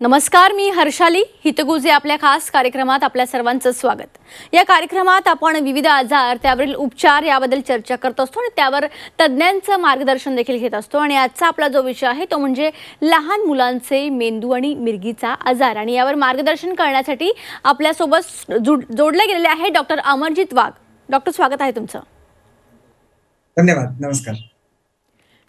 नमस्कार, मी हर्षाली हितगुजे आपल्या खास कार्यक्रमात आपल्या सर्वांचं स्वागत। या कार्यक्रमात आपण विविध आजार त्यावरील उपचार याबद्दल चर्चा करत असतो आणि त्यावर तज्ञांचं मार्गदर्शन देखील घेत असतो। आणि आजचा आपला जो विषय आहे तो म्हणजे लहान मुलांचे मेंदू आणि मिरगीचा आजार। आणि यावर मार्गदर्शन करण्यासाठी आपल्या सोबत जोडले गेलेले आहे डॉक्टर अमरजीत वाघ। डॉक्टर, स्वागत आहे तुमचं। धन्यवाद, नमस्कार।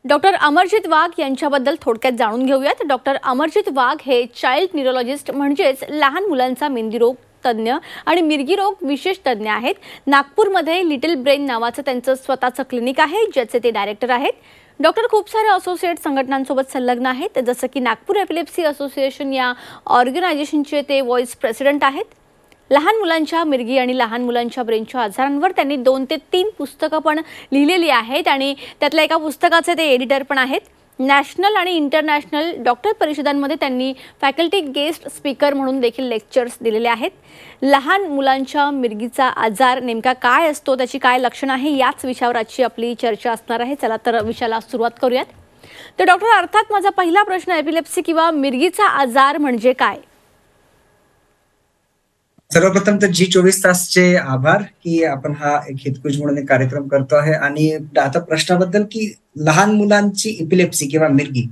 डॉक्टर अमरजीत वाघ यांच्याबद्दल थोडक्यात जाणून घेऊयात। डॉक्टर अमरजीत वाघ हे चाइल्ड न्यूरोलॉजिस्ट म्हणजेच लहान मुलांचा मेंदूरोग तज्ञ आणि मिरगी रोग विशेष तज्ञ आहेत। नागपूरमध्ये लिटिल ब्रेन नावाचं त्यांचं स्वतःचं क्लिनिक आहे, ज्याचे ते डायरेक्टर आहेत। डॉक्टर खूप सारे असोसिएट संघटनांसोबत संलग्न आहेत, जसं की नागपूर एपिलेप्सी असोसिएशन या ऑर्गनायझेशनचे ते व्हाईस प्रेसिडेंट आहेत। लहान मुलांच्या मिरगी आणि लहान मुलांच्या ब्रेनच्या आजारांवर त्यांनी 2 ते 3 पुस्तकं पण लिहिलेली आहेत आणि त्यातल्या एका पुस्तकाचे ते एडिटर पण आहेत। नॅशनल आणि इंटरनॅशनल डॉक्टर परिषदांमध्ये त्यांनी फॅकल्टी गेस्ट स्पीकर म्हणून देखील लेक्चर्स दिलेले आहेत। लहान मुलांच्या मिरगीचा आजार नेमका काय असतो, त्याची काय लक्षणं आहे, याच विषयावर आजची आपली चर्चा असणार आहे। चला तर विषयाला सुरुवात करूयात। तर डॉक्टर, अर्थात माझा पहिला प्रश्न, एपिलेप्सी किंवा मिरगीचा आजार म्हणजे काय? सर्वप्रथम तर जी24 तासचे आभार की आपण हा एक हितगुज म्हणून एक कार्यक्रम करतो आहे। आणि आता प्रश्नाबद्दल की लहान मुलांची एपिलेप्सी किंवा मिरगी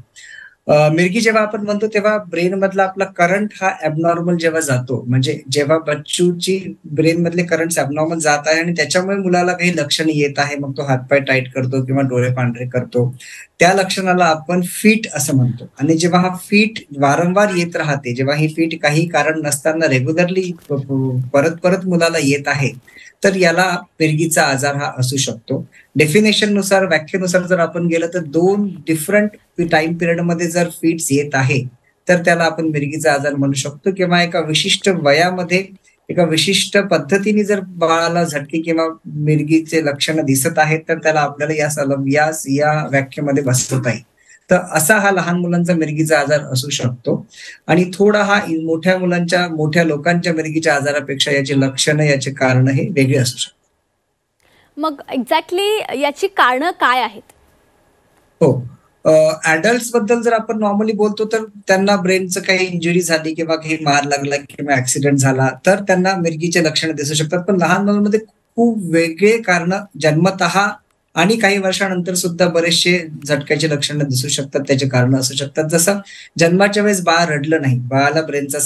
मिरगी जेव्हा आपण म्हणतो तेव्हा ब्रेन मधला आपला करंट हा ॲबनॉर्मल जेव्हा जातो, म्हणजे जेव्हा बच्चूची ब्रेन मधले करंट ॲबनॉर्मल जात आहे आणि त्याच्यामुळे मुलाला काही लक्षणे येत आहे, मग तो हातपाय टाईट करतो किंवा डोळे पांढरे करतो, त्या लक्षणाला आपण फिट असं म्हणतो। आणि जेव्हा हा फिट वारंवार येत राहते, जेव्हा ही फिट काही कारण नसताना रेग्युलरली परत परत मुलाला येत आहे, तर याला मिरगीचा आजार हा असू शकतो। डेफिनेशन नुसार, व्याख्येनुसार जर आपण गेलं तर 2 डिफरंट टाइम पिरियड मध्ये जर फिट्स येत आहे तर त्याला आपण मिरगीचा आजार म्हणू शकतो। किंवा एका विशिष्ट वयामध्ये एका विशिष्ट पद्धतीने जर बाळाला झटके किंवा मिरगीचे लक्षणं दिसत आहेत तर त्याला आपल्याला या व्याख्येमध्ये बसवता येईल। तर असा हा लहान मुलांचा मिरगीचा आजार असू शकतो। आणि थोडा हा मोठ्या लोकांच्या मिरगीच्या आजारापेक्षा याची लक्षणं, याचे कारण हे वेगळे असू शकतात। मग एक्झॅक्टली याची कारणं काय आहेत? हो, ॲडल्ट्स बद्दल जर आपण नॉर्मली बोलतो तर त्यांना ब्रेनचं काही इंजुरी झाली किंवा काही मार लागला किंवा ऍक्सिडेंट झाला तर त्यांना मिरगीचे लक्षणं दिसू शकतात। पण लहान मुलांमध्ये खूप वेगळे कारण जन्मतः आणि काही वर्षानंतर सुद्धा बरेचसे झटक्याची लक्षणं दिसू शकतात, त्याचे कारण असू शकतात। जसं जन्माच्या वेळेस बाळ रडलं नाही, बाळाला ब्रेनला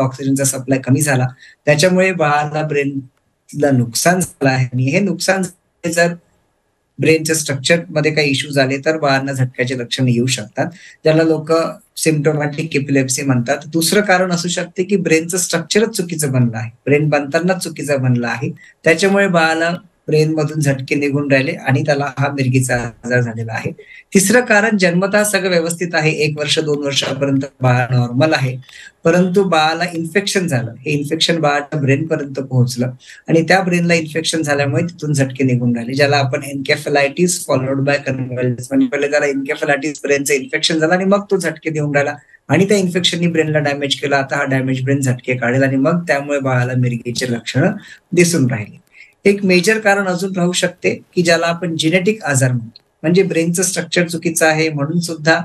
ऑक्सिजनचा सप्लाय कमी झाला, त्याच्यामुळे बाळाला ब्रेनला नुकसान झालं आहे। आणि हे नुकसान जर ब्रेनच्या स्ट्रक्चर मध्ये काही इश्यू झाले तर बाळांना झटक्याचे लक्षण येऊ शकतात, ज्याला लोक सिम्प्टोमॅटिक एपिलेप्सी म्हणतात। दुसरं कारण असू शकते की ब्रेनचं स्ट्रक्चरच चुकीचं बनलं आहे, ब्रेन बनतानाच चुकीचं बनलं आहे, त्याच्यामुळे बाळाला ब्रेन मधून झटके निघून राहिले आणि त्याला हा मिरगीचा आजार झालेला आहे। तिसरं कारण, जन्मतः सगळं व्यवस्थित आहे, 1 वर्ष 2 वर्षापर्यंत बाळ नॉर्मल आहे, परंतु बाळाला इन्फेक्शन झालं, हे इन्फेक्शन बाळाच्या ब्रेन पर्यंत पोहोचलं आणि त्या ब्रेनला इन्फेक्शन झाल्यामुळे तिथून झटके निघून राहिले, ज्याला आपण एन्केफेलायटिस फॉलोड बाय कन्व्हल्जन्स, म्हणजे पहिले त्याला एन्केफेलायटिस ब्रेनचं इन्फेक्शन झालं आणि मग तो झटके देऊन राहिला आणि त्या इन्फेक्शननी ब्रेनला डॅमेज केला। आता हा डॅमेज ब्रेन झटके काढेल आणि मग त्यामुळे बाळाला मिरगीचे लक्षणं दिसून राहिले। एक मेजर कारण अजून राहू शकते की ज्याला आपण जेनेटिक आजार म्हणतो, म्हणजे ब्रेनचं स्ट्रक्चर चुकीचं आहे म्हणून सुद्धा,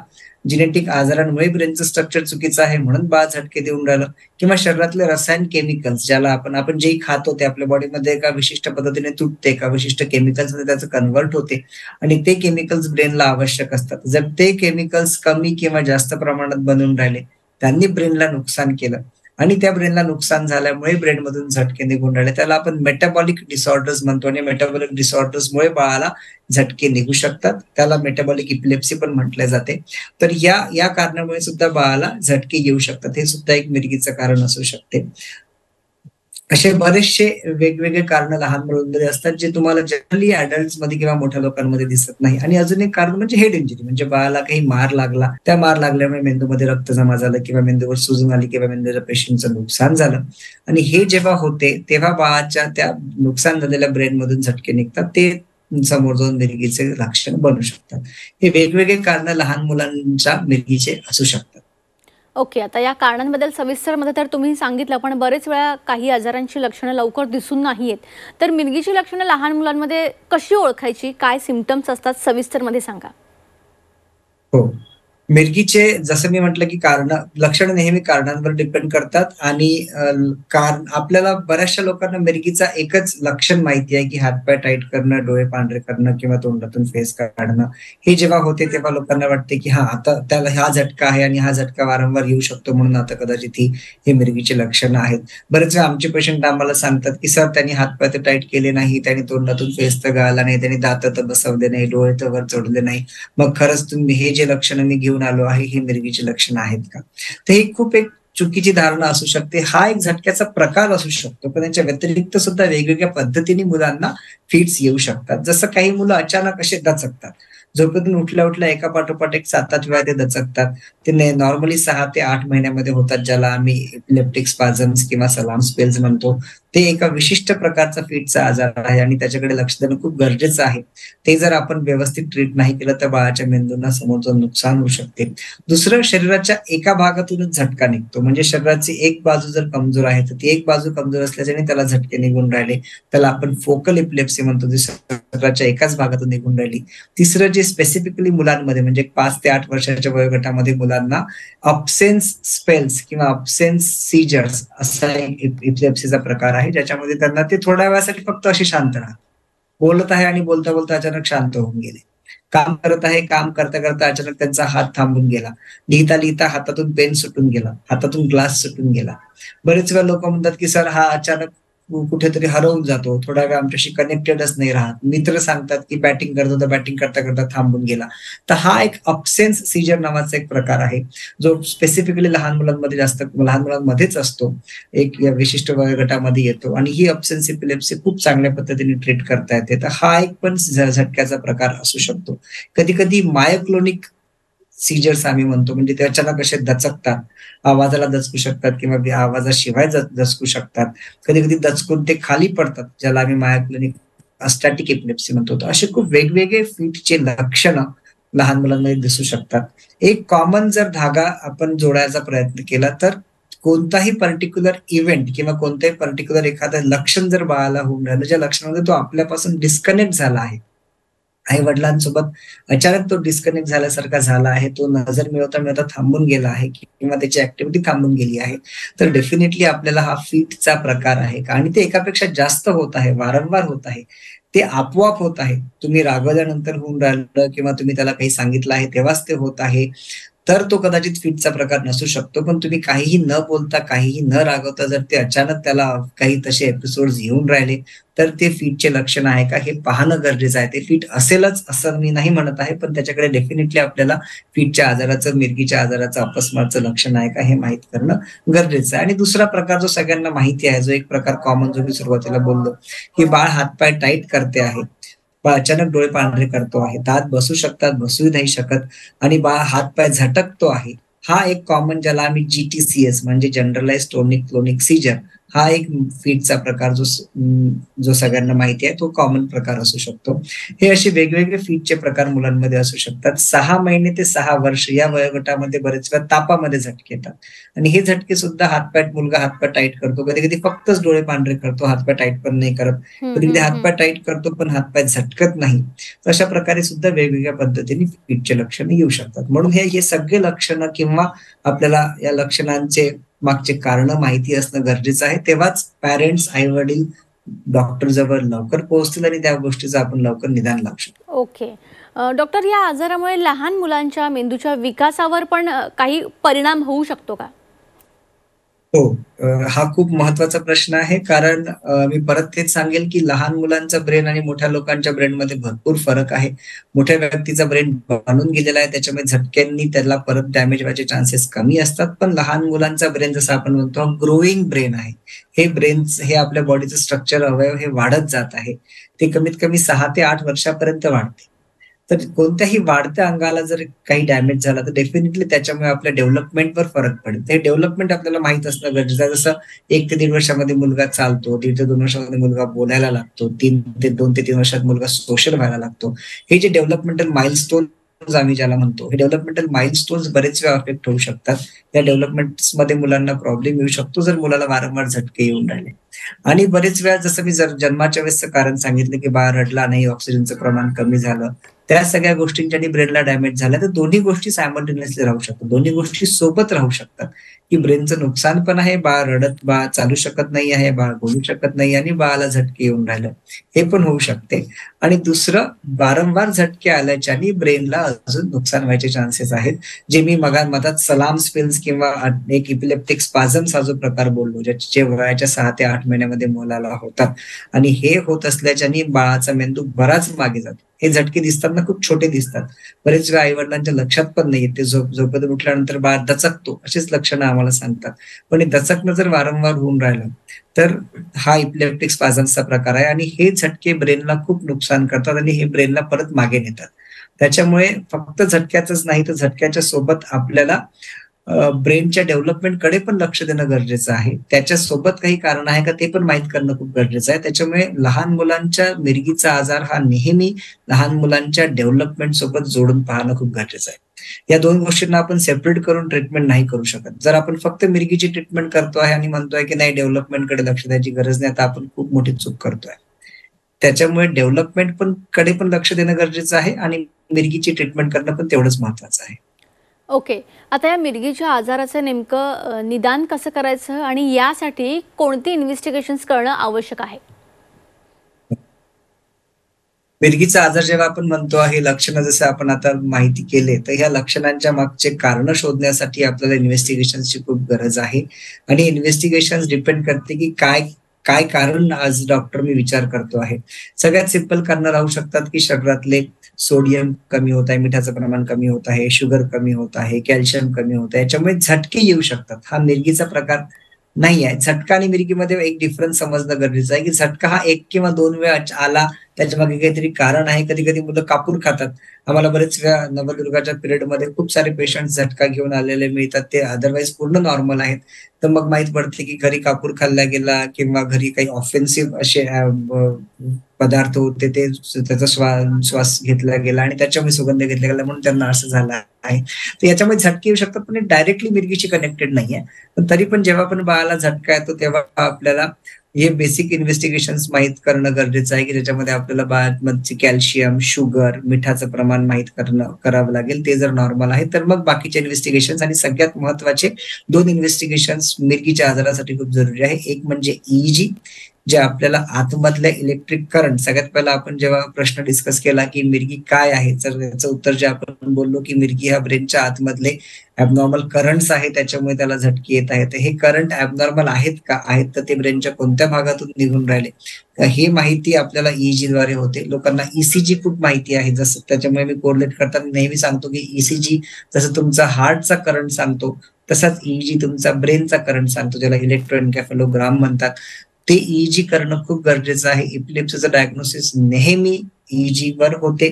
जेनेटिक आजारांमुळे ब्रेनचं स्ट्रक्चर चुकीचं आहे म्हणून बाळ झटके देऊन राहिलं, किंवा शरीरातले रसायन केमिकल्स, ज्याला आपण जे खातो ते आपल्या बॉडीमध्ये एका विशिष्ट पद्धतीने तुटते, एका विशिष्ट केमिकल्स मध्ये त्याचं कन्व्हर्ट होते आणि ते केमिकल्स ब्रेनला आवश्यक असतात। जर ते केमिकल्स कमी किंवा जास्त प्रमाणात बनून राहिले, त्यांनी ब्रेनला नुकसान केलं आणि त्या ब्रेनला नुकसान झाल्यामुळे ब्रेनमधून झटके निघून राहिले, त्याला आपण मेटाबॉलिक डिसऑर्डर्स म्हणतो। आणि मेटाबॉलिक डिसऑर्डर्समुळे बाळाला झटके निघू शकतात, त्याला मेटाबॉलिक इपिलेप्सी पण म्हटले जाते। तर या कारणामुळे सुद्धा बाळाला झटके येऊ शकतात, हे सुद्धा एक मिरगीचं कारण असू शकते। असे बरेचसे वेगवेगळे कारण लहान मुलांमध्ये असतात, जे तुम्हाला जनरली ॲडल्ट्स मध्ये किंवा मोठ्या लोकांमध्ये दिसत नाही। आणि अजून एक कारण म्हणजे हेड इंजुरी, म्हणजे बाळाला काही मार लागला, त्या मार लागल्यामुळे मेंदूमध्ये रक्त जमा झालं किंवा मेंदूवर सुजून आली किंवा मेंदूच्या पेशींचं नुकसान झालं, आणि हे जेव्हा होते तेव्हा बाळाच्या त्या नुकसान झालेल्या ब्रेन मधून झटके निघतात, ते समोर जाऊन मिरगीचे लक्षण बनू शकतात। हे वेगवेगळे कारण लहान मुलांच्या मिरगीचे असू शकतात। ओके, आता या कारणांबद्दल सविस्तरमध्ये तर तुम्ही सांगितलं, पण बरेच वेळा काही आजारांची लक्षणं लवकर दिसून नाही येत, तर मिरगीची लक्षणं लहान मुलांमध्ये कशी ओळखायची, काय सिम्पटम्स असतात, सविस्तरमध्ये सांगा। हो, मिरगीचे जसं मी म्हटलं, की लक्षणं नेहमी कारणांवर डिपेंड करतात आणि कारण आपल्याला बऱ्याचशा लोकांना मिरगीचा एकच लक्षण माहिती आहे, की हात-पाय टाईट करणं, डोळे पांढरे करणं किंवा तोंडातून फेस काढणं. हे जेव्हा होते तेव्हा लोकांना वाटते, की हां, आता त्याला हा झटका आहे आणि हा झटका वारंवार येऊ शकतो म्हणून आता कदाचित हे मिरगीची लक्षणं आहेत. बरेच वेळा आमचे पेशंट आम्हाला सांगतात, की "सर त्यांनी हात-पाय तर टाईट केले नाही, त्यांनी तोंडातून फेस तर गाळला नाही, त्यांनी दात तर बसवले नाही, डोळे तर वर चढवले नाही. मग खरंच तुम्ही हे जे लक्षणं मी घेऊन आलो आहे, ही मिरगीची लक्षणं आहेत का?" तर ही खूप एक चुकीची धारणा असू शकते. हा एक झटक्याचा प्रकार असू शकतो. पण याच्या व्यतिरिक्त सुद्धा वेगवेगळ्या पद्धतीने मुलांना फिट्स येऊ शकतात. जसं काही मुलं अचानक असे दचकतात. झोपेतून उठल्या-उठल्या एका पाठोपाठ एक 7-8 वेळा ते दचकतात. ते नॉर्मली 6 ते 8 महिन्यामध्ये होतात, ज्याला आम्ही इपिलेप्टिक स्पाझम्स किंवा सलाम स्पेल्स म्हणतो. ते एका विशिष्ट प्रकारचा फिटचा आजार आहे आणि त्याच्याकडे लक्ष देणं खूप गरजेचं आहे. ते जर आपण व्यवस्थित ट्रीट नाही केलं तर बाळाच्या मेंदूला समोरचं नुकसान होऊ शकते. दुसरं शरीराच्या एका भागातूनच झटका निघतो. म्हणजे शरीराची एक बाजू जर कमजोर आहे, तर ती एक बाजू कमजोर असल्याच्याने त्याला झटके निघून राहिले. त्याला आपण फोकल इपिलेप्सी म्हणतो, जी शरीराच्या एकाच भागातून निघून राहिली. तिसरं जे स्पेसिफिकली मुलांमध्ये म्हणजे 5 ते 8 वर्षाच्या वयोगटामध्ये मुलांना अब्सेन्स स्पेल्स किंवा अब्सेन्स सीजर्स असा एक इपिलेप्सीचा प्रकार आहे, ज्याच्यामध्ये त्यांना ते थोड्या वेळासाठी फक्त असे शांत राहतात. बोलत आहे आणि बोलता-बोलता अचानक शांत होऊन गेले. काम करत आहे, काम करता-करता अचानक त्यांचा हात थांबून गेला. लिहिता-लिहिता हातातून पेन सुटून गेला, हातातून ग्लास सुटून गेला. बरेच वेळा लोकं म्हणतात, की "सर हा अचानक कुठेतरी हरवून जातो, थोडा वेळ आमच्याशी कनेक्टेडच नाही राहत." मित्र सांगतात, की बॅटिंग करत होता, बॅटिंग करता-करता थांबून गेला. तर हा एक अब्सेन्स सीजर नावाचा एक प्रकार आहे, जो स्पेसिफिकली लहान मुलांमध्येच असतो. एक या विशिष्ट वयोगटामध्ये येतो आणि ही अब्सेन्स एपिलेप्सी खूप चांगल्या पद्धतीने ट्रीट करता येते. तर हा एक पण झटक्याचा प्रकार असू शकतो. कधी-कधी मायोक्लोनिक सीजर्स आम्ही म्हणतो, म्हणजे ते अचानक असे दचकतात. आवाजाला दचकू शकतात किंवा आवाजाशिवाय दचकू शकतात. कधी-कधी दचकून ते खाली पडतात, ज्याला आम्ही मायोक्लोनिक स्टॅटिक एपिलेप्सी म्हणतो. तर असे खूप वेगवेगळे फिटचे लक्षणं लहान मुलांमध्ये दिसू शकतात. एक कॉमन जर धागा आपण जोडायचा प्रयत्न केला, तर कोणताही पर्टिक्युलर इव्हेंट किंवा कोणतंही पर्टिक्युलर एखादं लक्षण जर बाळाला होऊन राहिलं, ज्या लक्षणामध्ये तो आपल्यापासून डिस्कनेक्ट झाला आहे. आई-वडिलांसोबत अचानक तो डिस्कनेक्ट झाल्यासारखा झाला आहे. तो नजर मिळवता-मिळवता थांबून गेला आहे किंवा त्याची ॲक्टिव्हिटी थांबून गेली आहे. तर डेफिनिटली आपल्याला हा फिटचा प्रकार आहे का आणि ते एकापेक्षा जास्त होत आहे, वारंवार होत आहे. ते आपोआप होत आहे. तुम्ही रागवल्यानंतर होऊन राहिलं किंवा तुम्ही त्याला काही सांगितलं आहे तेव्हाच ते होत आहे. तर तो कदाचित फिटचा प्रकार नसू शकतो. पण तुम्ही काहीही न बोलता, काहीही न रागवता जर ते अचानक त्याला काही तसे एपिसोड्स येऊन राहिले, तर ते फिटचे लक्षण आहे का हे पाहणं गरजेचं आहे. ते फिट असेलच असं मी नाही म्हणत आहे, पण त्याच्याकडे डेफिनिटली आपल्याला फिटच्या आजाराचं, मिरगीच्या आजाराचं, अपस्मारचं लक्षण आहे का हे माहीत करणं गरजेचं आहे. आणि दुसरा प्रकार जो सगळ्यांना माहिती आहे, जो एक प्रकार कॉमन जो मी सुरुवातीला बोललो, की बाळ हात टाईट करते आहे. बाळ अचानक डोळे पांढरे करतो आहे. दात बसू शकतात, बसूही नाही शकत आणि बाळ हात-पाय झटकतो आहे. हा एक कॉमन ज्याला आम्ही जी-टी-सी-एस म्हणजे जनरलाइज्ड टोनिक क्लोनिक सीजर हा एक फिटचा प्रकार जो सगळ्यांना माहिती आहे तो कॉमन प्रकार असू शकतो. हे असे वेगवेगळे फिटचे प्रकार मुलांमध्ये असू शकतात. 6 महिने ते 6 वर्ष या वयोगटामध्ये बरेच वेळा तापामध्ये झटके येतात आणि हे झटके सुद्धा मुलगा हात टाईट करतो. कधी-कधी फक्तच डोळे पांढरे करतो, हात टाईट पण नाही करत. हं, कधी-कधी हं, हं. हात टाईट करतो, पण हात झटकत नाही. तर अशा प्रकारे सुद्धा वेगवेगळ्या पद्धतीने फिटचे लक्षणं येऊ शकतात. म्हणून हे सगळे लक्षणं किंवा आपल्याला या लक्षणांचे मागचे कारणं माहिती असणं गरजेचं आहे. तेव्हाच पॅरेंट्स, आई-वडील डॉक्टर जवळ लवकर पोहोचतील आणि त्या गोष्टीचं आपण लवकर निदान लावू शकतो. ओके. डॉक्टर या आजारामुळे लहान मुलांच्या मेंदूच्या विकासावर पण काही परिणाम होऊ शकतो का? हो. हा खूप महत्वाचा प्रश्न आहे. कारण मी परत तेच सांगेल, की लहान मुलांचा ब्रेन आणि मोठ्या लोकांच्या ब्रेनमध्ये भरपूर फरक आहे. मोठ्या व्यक्तीचा ब्रेन बनून गेलेला आहे, त्याच्यामुळे झटक्यांनी त्याला परत डॅमेज व्हायचे चान्सेस कमी असतात. पण लहान मुलांचा ब्रेन जसं आपण म्हणतो ग्रोइंग ब्रेन आहे. हे आपल्या बॉडीचं स्ट्रक्चर, अवयव हे वाढत जात आहे. ते कमीत कमी 6 ते 8 वर्षापर्यंत वाढते. तर कोणत्याही वाढत्या अंगाला जर काही डॅमेज झाला, तर डेफिनेटली त्याच्यामुळे आपल्या डेव्हलपमेंटवर फरक पडेल. ते डेव्हलपमेंट आपल्याला माहीत असणं गरजेचं आहे. जसं 1 ते 1.5 वर्षामध्ये मुलगा चालतो, 1.5 ते 2 वर्षामध्ये मुलगा बोलायला लागतो, 2 ते 3 वर्षात मुलगा सोशल व्हायला लागतो. हे जे डेव्हलपमेंटल माइलस्टोन्स आम्ही ज्याला म्हणतो, हे डेव्हलपमेंटल माइलस्टोन्स बरेच वेळा अफेक्ट होऊ शकतात. या डेव्हलपमेंट्समध्ये मुलांना प्रॉब्लेम येऊ शकतो, जर मुलाला वारंवार झटके येऊन राहिले. आणि बरेच वेळा जसं मी जन्माच्या वेळेसचं कारण सांगितलं, की बाळ रडला नाही, ऑक्सिजनचं प्रमाण कमी झालं. त्या सगळ्या गोष्टींच्यानी ब्रेनला डॅमेज झालं, तर दोन्ही गोष्टी सायमल्टेनियसली राहू शकतात. दोन्ही गोष्टी सोबत राहू शकतात, की ब्रेनचं नुकसान पण आहे, बाळ चालू शकत नाही आहे, बाळ बोलू शकत नाही आणि बाळाला झटके येऊन राहिलं. हे पण होऊ शकते. आणि दुसरं, वारंवार झटके आल्याच्यानी ब्रेनला अजून नुकसान व्हायचे चान्सेस आहेत. जे मी मधात सलाम स्पेल्स किंवा एक इपिलेप्टिक स्पाझम्स हा जो प्रकार बोललो, जे वयाच्या 6 ते 8 महिन्यामध्ये मुलाला होतात आणि हे होत असल्याच्यानी बाळाचा मेंदू बराच मागे जातो. हे झटके दिसताना खूप छोटे दिसतात. बरेच वेळा आई-वडिलांच्या लक्षात पण नाही येत. ते झोपेतून उठल्यानंतर बाळ दचकतो, अशीच लक्षणं आम्हाला सांगतात. पण हे दचकणं जर वारंवार होऊन राहिलं, तर हा इपिलेप्टिक स्पाझम्सचा प्रकार आहे आणि हे झटके ब्रेनला खूप नुकसान करतात आणि हे ब्रेनला परत मागे नेतात. त्याच्यामुळे फक्त झटक्याचंच नाही, तर झटक्याच्या सोबत आपल्याला ब्रेनच्या डेव्हलपमेंटकडे पण लक्ष देणं गरजेचं आहे. त्याच्यासोबत काही कारण आहे का, ते पण माहीत करणं खूप गरजेचं आहे. त्याच्यामुळे लहान मुलांच्या मिरगीचा आजार हा नेहमी लहान मुलांच्या डेव्हलपमेंट सोबत जोडून पाहणं खूप गरजेचं आहे. या 2 गोष्टींना आपण सेपरेट करून ट्रीटमेंट नाही करू शकत. जर आपण फक्त मिरगीची ट्रीटमेंट करतो आहे आणि म्हणतोय की नाही, डेव्हलपमेंटकडे लक्ष द्यायची गरज नाही, तर आपण खूप मोठी चूक करतोय. त्याच्यामुळे डेव्हलपमेंट कडे पण लक्ष देणं गरजेचं आहे आणि मिरगीची ट्रीटमेंट करणं पण तेवढंच महत्वाचं आहे. ओके. आता या मिरगीच्या आजाराचं नेमकं निदान कसं करायचं आणि यासाठी कोणती इन्व्हेस्टिगेशन्स करणं आवश्यक आहे? मिरगीचा आजार जेव्हा आपण म्हणतो आहे, लक्षणं जसं आपण आता माहिती केले, तर ह्या लक्षणांच्या मागचे कारणं शोधण्यासाठी आपल्याला इन्व्हेस्टिगेशन्सची खूप गरज आहे. आणि इन्व्हेस्टिगेशन्स डिपेंड करते, की काय काय कारण आज डॉक्टर मी विचार करतो आहे. सगळ्यात सिंपल कारणं राहू शकतात, की शरीरातले सोडियम कमी होत आहे, मिठाचं प्रमाण कमी होत आहे, शुगर कमी होत आहे, कॅल्शियम कमी होत आहे. याच्यामुळे झटके येऊ शकतात. हा मिरगीचा प्रकार नाही आहे. झटका आणि मिरगीमध्ये एक डिफरन्स समजणं गरजेचं आहे, की झटका हा 1 किंवा 2 वेळा आला, त्याच्यामागे काहीतरी कारण आहे. कधी-कधी मुलं कापूर खातात. आम्हाला बरेच वेळा नवदुर्गाच्या पिरियडमध्ये खूप सारे पेशंट्स झटका घेऊन आलेले मिळतात. ते अदरवाईज पूर्ण नॉर्मल आहेत. तर मग माहीत पडते, की घरी कापूर खाल्ला गेला किंवा घरी काही ऑफेन्सिव्ह असे पदार्थ होते, ते त्याचा श्वास घेतला गेला आणि त्याच्यामुळे सुगंध घेतला गेला म्हणून त्यांना असं झालं आहे. तर याच्यामुळे झटके येऊ शकतात, पण डायरेक्टली मिरगीशी कनेक्टेड नाहीये. पण तरी पण जेव्हा पण बाळाला झटका येतो, तेव्हा आपल्याला हे बेसिक इन्व्हेस्टिगेशन्स माहीत करणं गरजेचं आहे, की त्याच्यामध्ये आपल्याला बाळामध्ये कॅल्शियम, शुगर, मिठाचं प्रमाण माहीत करावं लागेल. ते जर नॉर्मल आहे, तर मग बाकीचे इन्व्हेस्टिगेशन्स आणि सगळ्यात महत्त्वाचे 2 इन्व्हेस्टिगेशन्स मिरगीच्या आजारासाठी खूप जरुरी आहे. एक म्हणजे ईईजी, जे आपल्याला आतमधल्या इलेक्ट्रिक करंट, सगळ्यात पहिला आपण जेव्हा प्रश्न डिस्कस केला, की मिरगी काय आहे? तर याचं उत्तर जे आपण बोललो, की मिरगी हा ब्रेनच्या आतमधले ॲबनॉर्मल करंट्स आहे, त्याच्यामुळे त्याला झटके येत आहेत. हे करंट ॲबनॉर्मल आहेत का? आहेत, तर ते ब्रेनच्या कोणत्या भागातून निघून राहिले? ही माहिती आपल्याला ईईजीद्वारे होते. लोकांना ईसीजी खूप माहिती आहे. जसं त्याच्यामुळे मी कोरिलेट करताना नेहमी सांगतो, की ईसीजी जसं तुमचा हार्टचा करंट सांगतो, तसाच ईईजी तुमचा ब्रेनचा करंट सांगतो, ज्याला इलेक्ट्रोएन्केफेलोग्राम म्हणतात. ते ईईजी करणं खूप गरजेचं आहे. एपिलेप्सीचं डायग्नोसिस नेहमी ईईजीवर होते.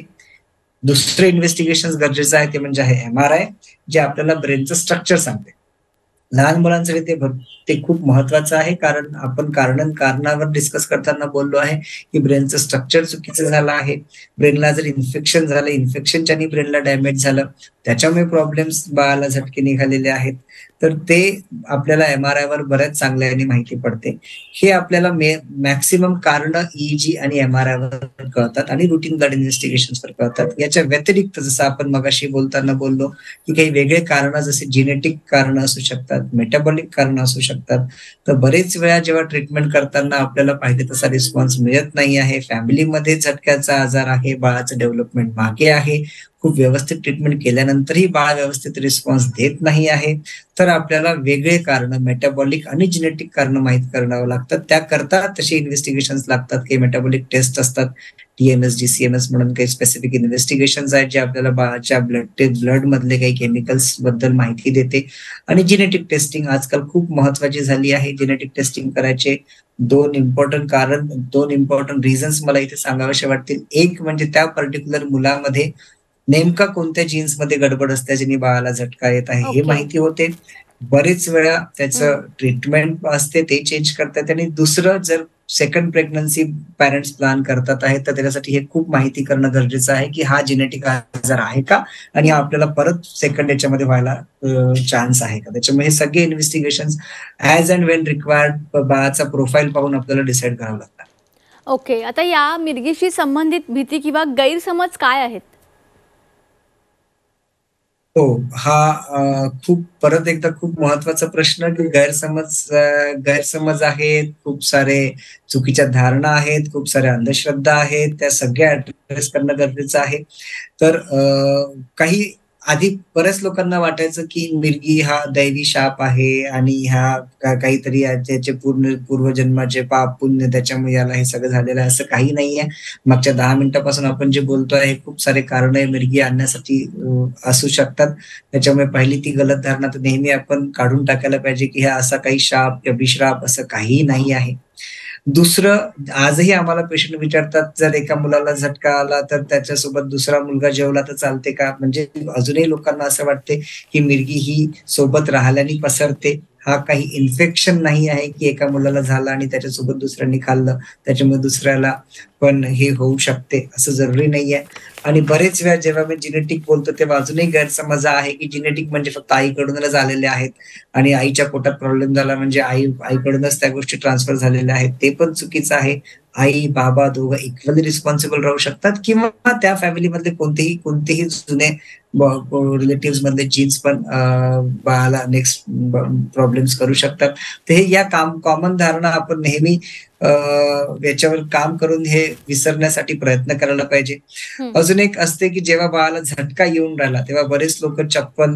दुसरं इन्व्हेस्टिगेशन गरजेचं आहे, ते म्हणजे आहे एमआरआय, जे आपल्याला ब्रेनचं स्ट्रक्चर सांगते. लहान मुलांसाठी ते खूप महत्वाचं आहे, कारण आपण कारणावर डिस्कस करताना बोललो आहे, की ब्रेनचं स्ट्रक्चर चुकीचं झालं आहे. ब्रेनला जर इन्फेक्शन झालं, इन्फेक्शनच्यानी ब्रेनला डॅमेज झालं, त्याच्यामुळे प्रॉब्लेम्स बाळाला झटके निघालेले आहेत. तर ते आपल्याला एमआरआयवर बऱ्याच चांगल्याने माहिती पडते. हे आपल्याला मॅक्सिमम कारणं ईईजी आणि एमआरआयवर कळतात आणि रुटीन ब्लड इन्व्हेस्टिगेशन्सवर कळतात. याच्या व्यतिरिक्त जसं आपण मगाशी बोलताना बोललो, की काही वेगळे कारणं जसे जेनेटिक कारणं असू शकतात, मेटाबॉलिक कारणं असू शकतात. तर बरेच वेळा जेव्हा ट्रीटमेंट करताना आपल्याला पाहिजे तसा रिस्पॉन्स मिळत नाही आहे, फॅमिलीमध्ये झटक्याचा आजार आहे, बाळाचं डेव्हलपमेंट मागे आहे, खूप व्यवस्थित ट्रीटमेंट केल्यानंतरही बाळ व्यवस्थित रिस्पॉन्स देत नाही आहे, तर आपल्याला वेगळे कारणं, मेटाबॉलिक आणि जेनेटिक कारणं माहीत करावं लागतात. त्याकरता तसे इन्व्हेस्टिगेशन्स लागतात. काही मेटाबॉलिक टेस्ट असतात, टीएमएस, जीसीएमएस म्हणून काही स्पेसिफिक इन्व्हेस्टिगेशन्स आहेत, जे आपल्याला बाळाच्या ब्लड मधले काही केमिकल्स बद्दल माहिती देते. आणि जेनेटिक टेस्टिंग आजकाल खूप महत्वाची झाली आहे. जेनेटिक टेस्टिंग करायचे 2 इम्पॉर्टंट रिझन्स मला इथे सांगावेसे वाटतील. एक म्हणजे त्या पर्टिक्युलर मुलामध्ये नेमका कोणत्या जीन्समध्ये गडबड असते, ज्याने बाळाला झटका येत आहे, हे ओके. माहिती होते. बरेच वेळा त्याचं ट्रीटमेंट असते, ते चेंज करतात. आणि दुसरं, जर सेकंड प्रेग्नन्सी पॅरेंट्स प्लॅन करतात आहे, तर त्याच्यासाठी हे खूप माहिती करणं गरजेचं आहे, की हा जेनेटिक आजार आहे का आणि हा आपल्याला परत सेकंड याच्यामध्ये व्हायला चान्स आहे का? त्याच्यामुळे हे सगळे investigations as and Wien required बाळाचा प्रोफाईल पाहून आपल्याला डिसाईड करावं लागतं. ओके. आता या मिरगीशी संबंधित भीती किंवा गैरसमज काय आहेत? हो, हा खूप परत एकदा खूप महत्त्वाचा प्रश्न, की गैरसमज आहेत, खूप सारे चुकीच्या धारणा आहेत, खूप साऱ्या अंधश्रद्धा आहेत. त्या सगळ्या ॲड्रेस करणं गरजेचं आहे. तर काही आधी बऱ्याच लोकांना वाटायचं, की मिरगी हा दैवी शाप आहे आणि ह्या काहीतरी त्याचे पूर्वजन्माचे पाप, पुण्य त्याच्यामुळे याला हे सगळं झालेलं आहे, असं काही नाहीये. मागच्या 10 मिनिटापासून आपण जे बोलतोय, हे खूप सारे कारणं मिरगी आणण्यासाठी असू शकतात. त्याच्यामुळे पहिली ती गलत धारणा तर नेहमी आपण काढून टाकायला पाहिजे, की हा असा काही शाप किंवा अभिशाप असं काहीही नाही आहे. दुसरं, आजही आम्हाला पेशंट विचारतात, जर एका मुलाला झटका आला, तर त्याच्यासोबत दुसरा मुलगा जेवला तर चालते का? म्हणजे अजूनही लोकांना असं वाटते, की मिरगी ही सोबत राहिल्याने पसरते. हा काही इन्फेक्शन नाही आहे, की एका मुलाला झालं आणि त्याच्यासोबत दुसऱ्यांनी खाल्लं, त्याच्यामुळे दुसऱ्याला पण हे होऊ शकते, असं जरुरी नाहीये. आणि बरेच वेळा जेव्हा मी जेनेटिक बोलतो, तेव्हा अजूनही गैरसमज हा आहे, की जेनेटिक म्हणजे फक्त आईकडूनच आलेले आहेत आणि आईच्या पोटात प्रॉब्लेम झाला म्हणजे आईकडूनच त्या गोष्टी ट्रान्सफर झालेल्या आहेत. ते पण चुकीचं आहे. आई, बाबा दोघं इक्वली रिस्पॉन्सिबल राहू शकतात किंवा त्या फॅमिलीमधले कोणतेही जुने रिलेटिव्हज मधले जीन्स पण बाळाला नेक्स्ट प्रॉब्लेम्स करू शकतात. तर हे या कॉमन धारणा आपण नेहमी याच्यावर काम करून हे विसरण्यासाठी प्रयत्न करायला पाहिजे. हं. अजून एक असते, की जेव्हा बाळाला झटका येऊन राहिला, तेव्हा बरेच लोकं चप्पल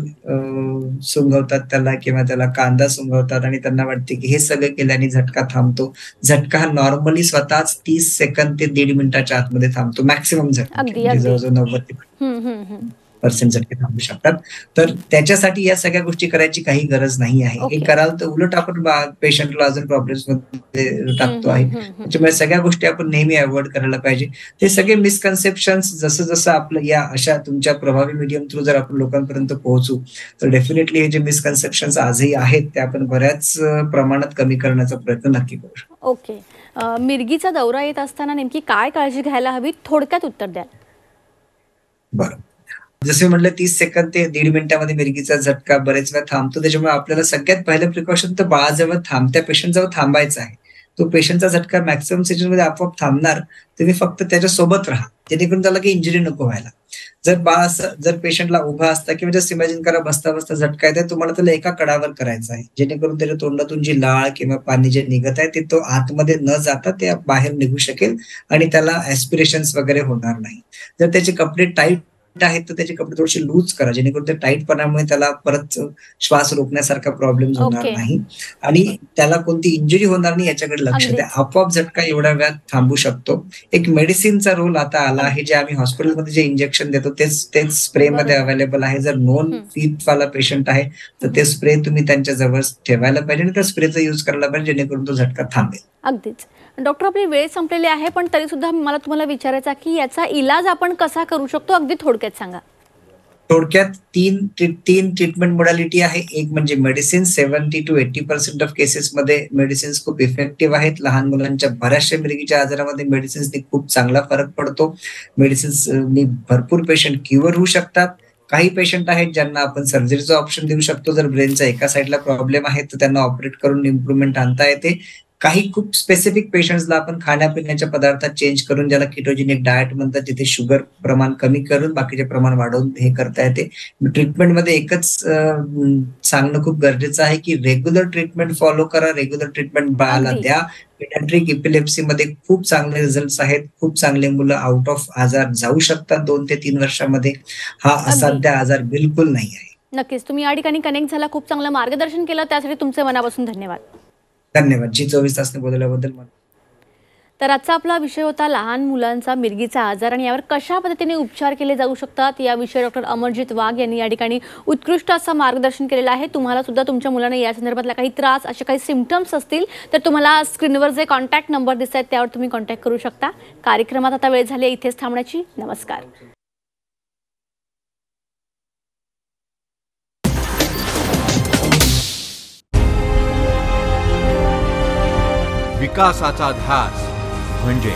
सुंगवतात त्याला किंवा त्याला कांदा सुंगवतात आणि त्यांना वाटते, की हे सगळं केल्याने झटका थांबतो. झटका हा नॉर्मली स्वतःच 30 सेकंद ते 1.5 मिनिटाच्या आतमध्ये थांबतो. मॅक्सिमम झटके अगदी, म्हणजे अगदी. जवळ-जवळ 90 ते हं, हं, हं. 100% झटके थांबू शकतात. तर त्याच्यासाठी या सगळ्या गोष्टी करायची काही गरज नाही आहे. हे ओके. कराल तर उलट आपण पेशंटला अजून प्रॉब्लेम्समध्ये हं, टाकतो आहे. हं, हं, हं. त्याच्यामुळे सगळ्या गोष्टी आपण नेहमी अव्हॉइड करायला पाहिजे. ते सगळे मिसकन्सेप्शन्स जसं-जसं आपलं या अशा तुमच्या प्रभावी मीडियम थ्रू जर आपण लोकांपर्यंत पोहोचू, तर डेफिनेटली हे जे मिसकन्सेप्शन्स आजही आहेत, ते आपण बऱ्याच प्रमाणात कमी करण्याचा प्रयत्न नक्की करू शकतो. ओके. मिरगीचा दौरा येत असताना नेमकी काय काळजी घ्यायला हवी? थोडक्यात उत्तर द्याल? बरं. जसे म्हटलं 30 सेकंद ते 1.5 मिनिटामध्ये मिरगीचा झटका बरेच वेळा थांबतो. त्याच्यामुळे आपल्याला सगळ्यात पहिलं प्रिकॉशन तर बाळाजवळ त्या पेशंटजवळ थांबायचा आहे. तो पेशंटचा झटका मॅक्सिमम सिच्युएशनमध्ये आपोआप थांबणार. तुम्ही फक्त त्याच्यासोबत राहा. जेणेकरून त्याला काही इंजुरी नको व्हायला. जर पेशंटला उभा असता किंवा जस्ट इमॅजिन करा बसता-बसता झटका येतोय, तुम्हाला त्याला एका कडावर करायचं आहे. जेणेकरून त्याच्या तोंडातून जी लाळ किंवा पाणी जे निघत आहे, ते तो आतमध्ये न जाता ते बाहेर निघू शकेल आणि त्याला ॲस्पिरेशन्स वगैरे होणार नाही. जर त्याचे कपडे टाईट आहेत, तर त्याचे कपडे थोडेसे लूज करा. जेणेकरून ते टाईटपणामुळे त्याला परत श्वास रोखण्यासारखा प्रॉब्लेम्स होणार ओके. नाही आणि त्याला कोणती इंजुरी होणार नाही याच्याकडे लक्ष द्या. अगदीच. आपोआप झटका एवढ्या वेळात थांबू शकतो. एक मेडिसिनचा रोल आता आला आहे, अगदी. जे आम्ही हॉस्पिटलमध्ये जे इंजेक्शन देतो तेच स्प्रेमध्ये बरोबर. अवेलेबल आहे. जर नॉन हं. फीटवाला पेशंट आहे, हं, तर हं. ते स्प्रे तुम्ही त्यांच्या जवळ ठेवायला पाहिजे आणि त्या स्प्रेचा यूज करायला पाहिजे जेणेकरून तो झटका थांबेल. अगदीच. डॉक्टर आपली वेळ संपलेली आहे, पण तरीसुद्धा मला तुम्हाला विचारायचं आहे, की याचा इलाज आपण कसा करू शकतो? अगदी थोडक्यात सांगा. थोडक्यात 3 ट्रीटमेंट मोडॅलिटी आहे. एक म्हणजे मेडिसिन 70% to 80% ऑफ केसेसमध्ये मेडिसिन्स खूप इफेक्टिव्ह आहेत. लहान मुलांच्या बऱ्याचशा मिरगीच्या आजारामध्ये मेडिसिन्सनी खूप चांगला फरक पडतो. मेडिसिन्सनी भरपूर पेशंट क्युअर होऊ शकतात. काही पेशंट आहेत ज्यांना आपण सर्जरीचा ऑप्शन देऊ शकतो. जर ब्रेनचा एका साइडला प्रॉब्लेम आहे, तर त्यांना ऑपरेट करून इम्प्रूव्हमेंट आणता येते. काही खूप स्पेसिफिक पेशंट्सला आपण खाण्यापिण्याच्या पदार्थात चेंज करून, ज्याला कीटोजेनिक डाएट म्हणतात, जिथे शुगर प्रमाण कमी करून बाकीचे प्रमाण वाढवून हे करता येते. ट्रीटमेंटमध्ये एकच सांगणं खूप गरजेचं आहे, की रेग्युलर ट्रीटमेंट फॉलो करा. रेग्युलर ट्रीटमेंट बाळाला अगदी. द्या. पिडियाट्रिक एपिलेप्सीमध्ये खूप चांगले रिझल्ट्स आहेत. खूप चांगले मुलं आउट ऑफ आजार जाऊ शकतात 2 ते 3 वर्षामध्ये. हा अगदी. असाध्य आजार बिलकुल नाही आहे. नक्कीच. तुम्ही या ठिकाणी कनेक्ट झाला. खूप चांगलं मार्गदर्शन केलं. त्यासाठी तुमचे मनापासून धन्यवाद. धन्यवाद. जी 24 तासने बोलवल्याबद्दल. तर आजचा आपला विषय होता लहान मुलांचा मिरगीचा आजार आणि यावर कशा पद्धतीने उपचार केले जाऊ शकतात याविषयी डॉक्टर अमरजीत वाघ यांनी या ठिकाणी उत्कृष्ट असं मार्गदर्शन केलेलं आहे. तुम्हाला सुद्धा तुमच्या मुलांना या संदर्भातला काही त्रास, असे काही सिम्पटम्स असतील तर तुम्हाला स्क्रीनवर जे कॉन्टॅक्ट नंबर दिसत आहेत त्यावर तुम्ही कॉन्टॅक्ट करू शकता. कार्यक्रमात आता वेळ झाली इथेच थांबण्याची. नमस्कार. विकासाचा ध्यास म्हणजे